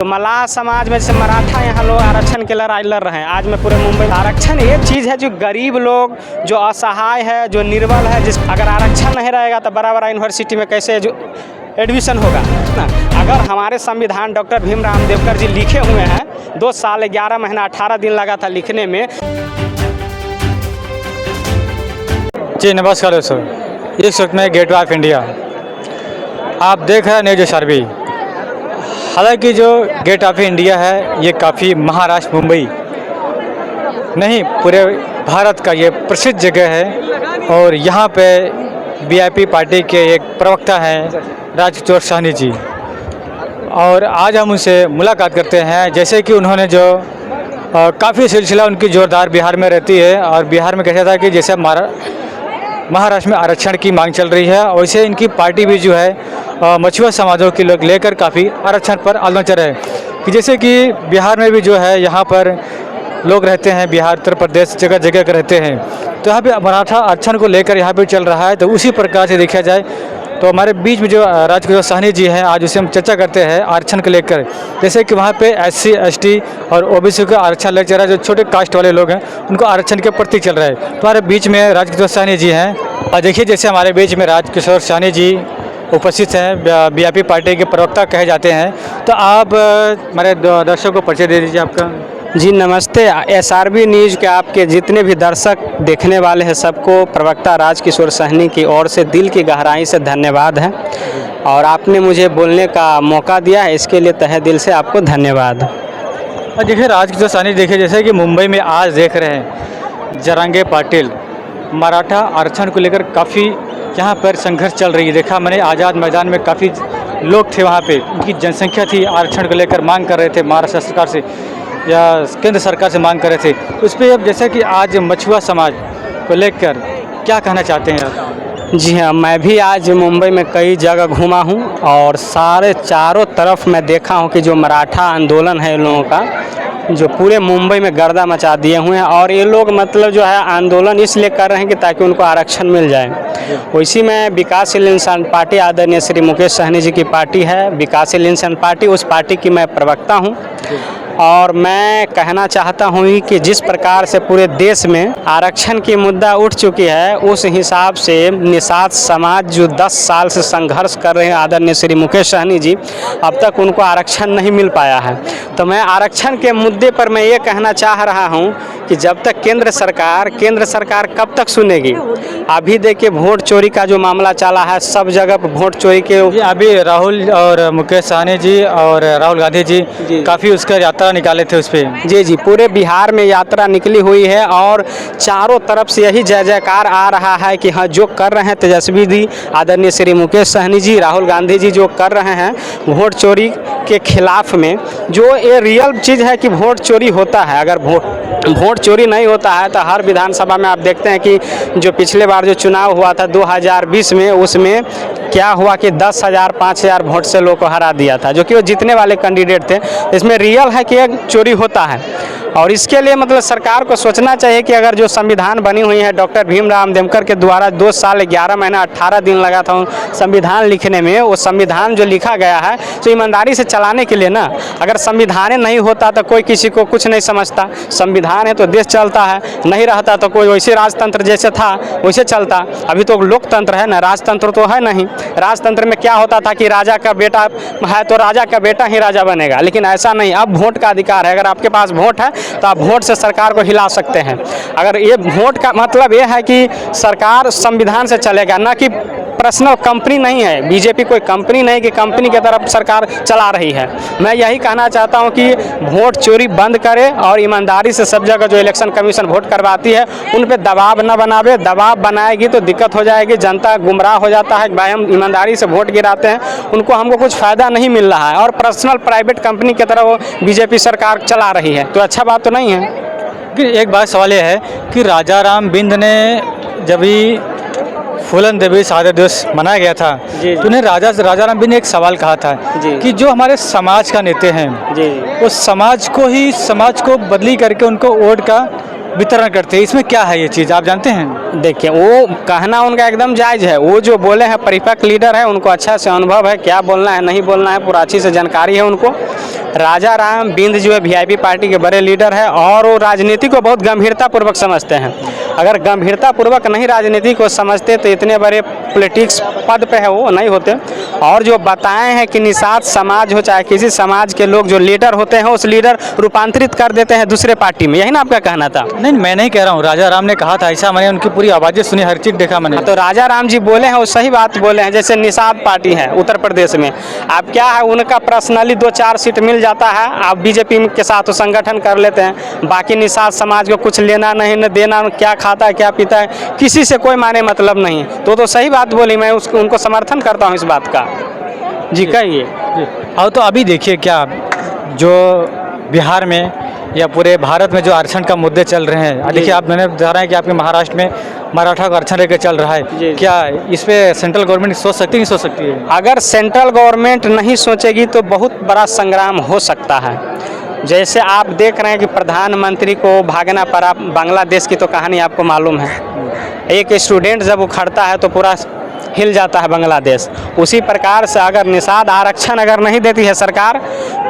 तो मलाह समाज में जैसे मराठा यहाँ लोग आरक्षण के लड़ाई लड़ रहे हैं। आज मैं पूरे मुंबई आरक्षण ये चीज़ है जो गरीब लोग, जो असहाय है, जो निर्बल है, जिस अगर आरक्षण नहीं रहेगा तो बड़ा बड़ा यूनिवर्सिटी में कैसे जो एडमिशन होगा ना। अगर हमारे संविधान डॉक्टर भीमराव अम्बेडकर जी लिखे हुए हैं, 2 साल 11 महीना 18 दिन लगा था लिखने में। जी नमस्कार दोस्तों, इस वक्त में गेटवे ऑफ इंडिया आप देख रहे हैं न्यूज SRB। हालांकि जो गेट ऑफ इंडिया है ये काफ़ी महाराष्ट्र मुंबई नहीं पूरे भारत का ये प्रसिद्ध जगह है और यहाँ पे VIP पार्टी के एक प्रवक्ता हैं राजकिशोर साहनी जी, और आज हम उनसे मुलाकात करते हैं। जैसे कि उन्होंने जो काफ़ी सिलसिला उनकी ज़ोरदार बिहार में रहती है, और बिहार में कैसा था कि जैसे महाराष्ट्र में आरक्षण की मांग चल रही है, वैसे इनकी पार्टी भी जो है मछुआ समाजों के लोग लेकर काफ़ी आरक्षण पर आंदोलन चल रहा है। कि जैसे कि बिहार में भी जो है यहाँ पर लोग रहते हैं, बिहार उत्तर प्रदेश जगह जगह के रहते हैं, तो यहाँ पे मराठा आरक्षण को लेकर यहाँ पे चल रहा है। तो उसी प्रकार से देखा जाए तो हमारे बीच में जो राजकिशोर साहनी जी हैं, आज उसे हम चर्चा करते हैं आरक्षण को लेकर। जैसे कि वहाँ पे SC ST और OBC का आरक्षण लग रहा है, जो छोटे कास्ट वाले लोग हैं उनको आरक्षण के प्रति चल रहा है। तो हमारे बीच में राजकिशोर साहनी जी हैं, और देखिए जैसे हमारे बीच में राजकिशोर साहनी जी उपस्थित हैं, VIP पार्टी के प्रवक्ता कहे जाते हैं। तो आप हमारे दर्शकों को परिचय दे दीजिए आपका। जी नमस्ते। SRB न्यूज़ के आपके जितने भी दर्शक देखने वाले हैं सबको प्रवक्ता राजकिशोर साहनी की ओर से दिल की गहराई से धन्यवाद है, और आपने मुझे बोलने का मौका दिया है, इसके लिए तहे दिल से आपको धन्यवाद। देखिए राजकिशोर साहनी, देखिए जैसे कि मुंबई में आज देख रहे हैं जरांगे पाटिल मराठा आरक्षण को लेकर काफ़ी यहाँ पर संघर्ष चल रही है। देखा मैंने आज़ाद मैदान में काफ़ी लोग थे, वहाँ पे उनकी जनसंख्या थी, आरक्षण को लेकर मांग कर रहे थे, महाराष्ट्र सरकार से या केंद्र सरकार से मांग कर रहे थे। उस पर अब जैसे कि आज मछुआ समाज को लेकर क्या कहना चाहते हैं आप? जी हाँ, मैं भी आज मुंबई में कई जगह घूमा हूँ, और सारे चारों तरफ मैं देखा हूँ कि जो मराठा आंदोलन है इन लोगों का, जो पूरे मुंबई में गर्दा मचा दिए हुए हैं। और ये लोग मतलब जो है आंदोलन इसलिए कर रहे हैं कि ताकि उनको आरक्षण मिल जाए। उसी में विकासशील इंसान पार्टी आदरणीय श्री मुकेश सहनी जी की पार्टी है, विकासशील इंसान पार्टी, उस पार्टी की मैं प्रवक्ता हूँ। और मैं कहना चाहता हूँ कि जिस प्रकार से पूरे देश में आरक्षण की मुद्दा उठ चुकी है, उस हिसाब से निषाद समाज जो 10 साल से संघर्ष कर रहे हैं आदरणीय श्री मुकेश सहनी जी, अब तक उनको आरक्षण नहीं मिल पाया है। तो मैं आरक्षण के मुद्दे पर मैं ये कहना चाह रहा हूँ कि जब तक केंद्र सरकार कब तक सुनेगी। अभी देखिए वोट चोरी का जो मामला चला है, सब जगह पर वोट चोरी के अभी राहुल और मुकेश सहनी जी और राहुल गांधी जी काफ़ी उसका यात्रा निकाले थे उस पर। जी पूरे बिहार में यात्रा निकली हुई है, और चारों तरफ से यही जय जयकार आ रहा है कि हाँ जो कर रहे हैं तेजस्वी जी, आदरणीय श्री मुकेश सहनी जी, राहुल गांधी जी जो कर रहे हैं वोट चोरी के खिलाफ में, जो ये रियल चीज़ है कि वोट चोरी होता है। अगर वोट चोरी नहीं होता है तो हर विधानसभा में आप देखते हैं कि जो पिछले बार जो चुनाव हुआ था 2020 में, उसमें क्या हुआ कि 10,000 5,000 वोट से लोग को हरा दिया था, जो कि वो जीतने वाले कैंडिडेट थे। इसमें रियल है कि चोरी होता है, और इसके लिए मतलब सरकार को सोचना चाहिए कि अगर जो संविधान बनी हुई है डॉक्टर भीमराव अम्बेडकर के द्वारा 2 साल 11 महीना 18 दिन लगा था संविधान लिखने में, वो संविधान जो लिखा गया है तो ईमानदारी से चलाने के लिए ना। अगर संविधान नहीं होता तो कोई किसी को कुछ नहीं समझता, संविधान है तो देश चलता है, नहीं रहता तो कोई वैसे राजतंत्र जैसे था वैसे चलता। अभी तो लोकतंत्र है ना, राजतंत्र तो है नहीं। राजतंत्र में क्या होता था कि राजा का बेटा है तो राजा का बेटा ही राजा बनेगा, लेकिन ऐसा नहीं। अब वोट का अधिकार है, अगर आपके पास वोट है तो आप वोट से सरकार को हिला सकते हैं। अगर ये वोट का मतलब ये है कि सरकार संविधान से चलेगा, ना कि पर्सनल कंपनी नहीं है। बीजेपी कोई कंपनी नहीं कि कंपनी की तरफ सरकार चला रही है। मैं यही कहना चाहता हूं कि वोट चोरी बंद करे, और ईमानदारी से सब जगह जो इलेक्शन कमीशन वोट करवाती है उन पे दबाव न बनावे। दबाव बनाएगी तो दिक्कत हो जाएगी, जनता गुमराह हो जाता है। भाई हम ईमानदारी से वोट गिराते हैं, हमको कुछ फ़ायदा नहीं मिल रहा है, और पर्सनल प्राइवेट कंपनी की तरह वो बीजेपी सरकार चला रही है, तो अच्छा बात तो नहीं है। एक बात सवाल ये है कि राजा राम बिंद ने जब भी फूलन देवी शहादत दिवस मनाया गया था, तो उन्हें राजा राम बिंद ने एक सवाल कहा था कि जो हमारे समाज का नेता हैं, उस समाज को बदली करके उनको वोट का वितरण करते हैं, इसमें क्या है ये चीज़ आप जानते हैं? देखिए, वो कहना उनका एकदम जायज़ है। वो जो बोले हैं परिपक्व लीडर है, उनको अच्छा से अनुभव है, क्या बोलना है नहीं बोलना है पूरा अच्छी से जानकारी है उनको। राजा राम बिंद जो है वीआईपी पार्टी के बड़े लीडर है और वो राजनीति को बहुत गंभीरतापूर्वक समझते हैं। अगर गंभीरतापूर्वक नहीं राजनीति को समझते तो इतने बड़े पॉलिटिक्स पद पे है वो नहीं होते। और जो बताए हैं कि निषाद समाज हो चाहे किसी समाज के लोग जो लीडर होते हैं उस लीडर रूपांतरित कर देते हैं दूसरे पार्टी में, यही ना आपका कहना था? नहीं, मैं नहीं कह रहा हूँ, राजा राम ने कहा था ऐसा, मैंने उनकी पूरी आवाज़ें सुनी, हर चीज़ देखा मैंने। तो राजा राम जी बोले हैं वो सही बात बोले हैं। जैसे निषाद पार्टी है उत्तर प्रदेश में, अब क्या है उनका पर्सनली 2-4 सीट मिल जाता है, आप बीजेपी के साथ तो संगठन कर लेते हैं, बाकी निषाद समाज को कुछ लेना नहीं न देना, क्या खाता है क्या पीता है किसी से कोई माने मतलब नहीं। तो सही बात बोली, मैं उसको उनको समर्थन करता हूँ इस बात का। जी कहिए। और तो अभी देखिए क्या जो बिहार में या पूरे भारत में जो आरक्षण का मुद्दे चल रहे हैं, देखिए आप मैंने बता रहा है कि आपके महाराष्ट्र में मराठा का आरक्षण लेकर चल रहा है, क्या इस पे सेंट्रल गवर्नमेंट सोच सकती है नहीं सोच सकती है? अगर सेंट्रल गवर्नमेंट नहीं सोचेगी तो बहुत बड़ा संग्राम हो सकता है। जैसे आप देख रहे हैं कि प्रधानमंत्री को भागना पड़ा, बांग्लादेश की तो कहानी आपको मालूम है। एक स्टूडेंट जब उखड़ता है तो पूरा हिल जाता है बांग्लादेश। उसी प्रकार से अगर निषाद आरक्षण अगर नहीं देती है सरकार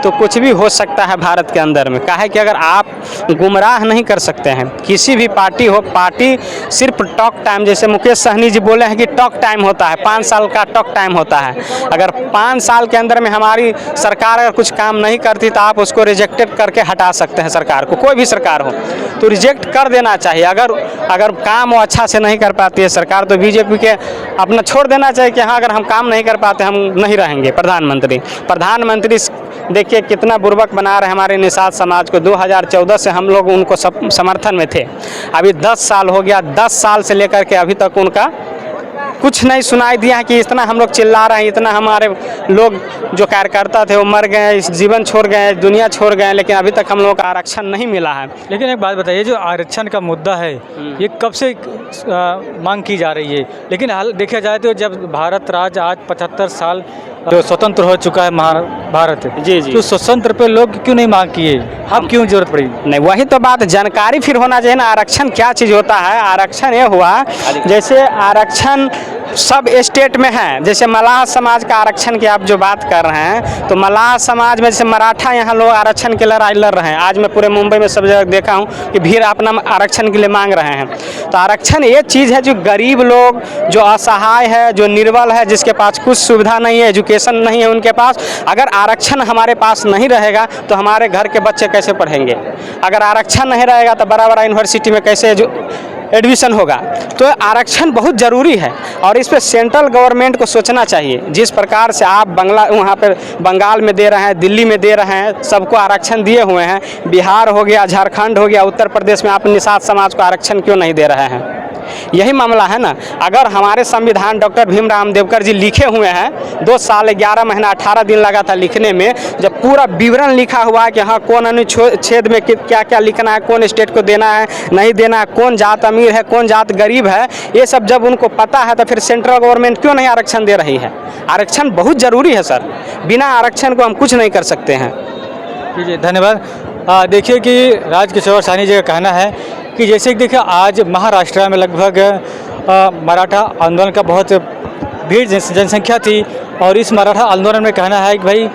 तो कुछ भी हो सकता है भारत के अंदर में। काहे कि अगर आप गुमराह नहीं कर सकते हैं, किसी भी पार्टी हो, पार्टी सिर्फ टॉक टाइम, जैसे मुकेश सहनी जी बोले हैं कि टॉक टाइम होता है, 5 साल का टॉक टाइम होता है। अगर 5 साल के अंदर में हमारी सरकार अगर कुछ काम नहीं करती तो आप उसको रिजेक्टेड करके हटा सकते हैं सरकार को, कोई भी सरकार हो तो रिजेक्ट कर देना चाहिए। अगर काम वो अच्छा से नहीं कर पाती है सरकार तो बीजेपी के अपना छोड़ देना चाहिए कि हाँ अगर हम काम नहीं कर पाते हम नहीं रहेंगे प्रधानमंत्री देखिए कितना बुर्बक बना रहे हमारे निषाद समाज को। 2014 से हम लोग उनको समर्थन में थे, अभी 10 साल हो गया, 10 साल से लेकर के अभी तक उनका कुछ नहीं सुनाई दिया है कि इतना हम लोग चिल्ला रहे हैं, इतना हमारे लोग जो कार्यकर्ता थे वो मर गए, जीवन छोड़ गए, दुनिया छोड़ गए, लेकिन अभी तक हम लोगों का आरक्षण नहीं मिला है। लेकिन एक बात बताइए, जो आरक्षण का मुद्दा है ये कब से मांग की जा रही है? लेकिन हाल देखा जाए तो जब भारत राज्य आज 75 साल जो स्वतंत्र हो चुका है भारत, जी जी, तो स्वतंत्र पे लोग क्यों नहीं मांग किए, अब क्यों जरूरत पड़ी? नहीं, वही तो बात, जानकारी फिर होना चाहिए ना। आरक्षण क्या चीज़ होता है? आरक्षण ये हुआ जैसे आरक्षण सब स्टेट में है। जैसे मलाह समाज का आरक्षण की आप जो बात कर रहे हैं तो मलाह समाज में जैसे मराठा यहाँ लोग आरक्षण के लड़ाई लड़ रहे हैं। आज मैं पूरे मुंबई में सब जगह देखा हूँ कि भीड़ अपना आरक्षण के लिए मांग रहे हैं। तो आरक्षण ये चीज़ है जो गरीब लोग, जो असहाय है, जो निर्बल है, जिसके पास कुछ सुविधा नहीं है, एजुकेशन नहीं है उनके पास, अगर आरक्षण हमारे पास नहीं रहेगा तो हमारे घर के बच्चे कैसे पढ़ेंगे? अगर आरक्षण नहीं रहेगा तो बड़ा बड़ा यूनिवर्सिटी में कैसे एडमिशन होगा? तो आरक्षण बहुत ज़रूरी है और इस पर सेंट्रल गवर्नमेंट को सोचना चाहिए। जिस प्रकार से आप वहाँ पर बंगाल में दे रहे हैं, दिल्ली में दे रहे हैं, सबको आरक्षण दिए हुए हैं, बिहार हो गया, झारखंड हो गया, उत्तर प्रदेश में आप निषाद समाज को आरक्षण क्यों नहीं दे रहे हैं? यही मामला है ना। अगर हमारे संविधान डॉक्टर भीमराव अम्बेडकर जी लिखे हुए हैं, 2 साल 11 महीना 18 दिन लगा था लिखने में, जब पूरा विवरण लिखा हुआ है कि हाँ कौन अनुच्छेद में क्या क्या लिखना है, कौन स्टेट को देना है नहीं देना है, कौन जात अमीर है, कौन जात गरीब है, ये सब जब उनको पता है तो फिर सेंट्रल गवर्नमेंट क्यों नहीं आरक्षण दे रही है? आरक्षण बहुत ज़रूरी है सर, बिना आरक्षण को हम कुछ नहीं कर सकते हैं। जी धन्यवाद। देखिए कि राजकिशोर सहनी जी का कहना है कि जैसे कि देखिए आज महाराष्ट्र में लगभग मराठा आंदोलन का बहुत भीड़ जनसंख्या थी और इस मराठा आंदोलन में कहना है कि भाई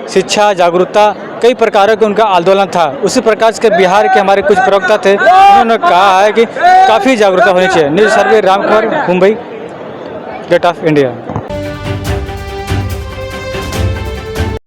शिक्षा जागरूकता कई प्रकारों के उनका आंदोलन था। उसी प्रकार से बिहार के हमारे कुछ प्रवक्ता थे, उन्होंने कहा है कि काफ़ी जागरूकता होनी चाहिए। न्यूज़ सर्वे Ramkumar, Mumbai, gate of India.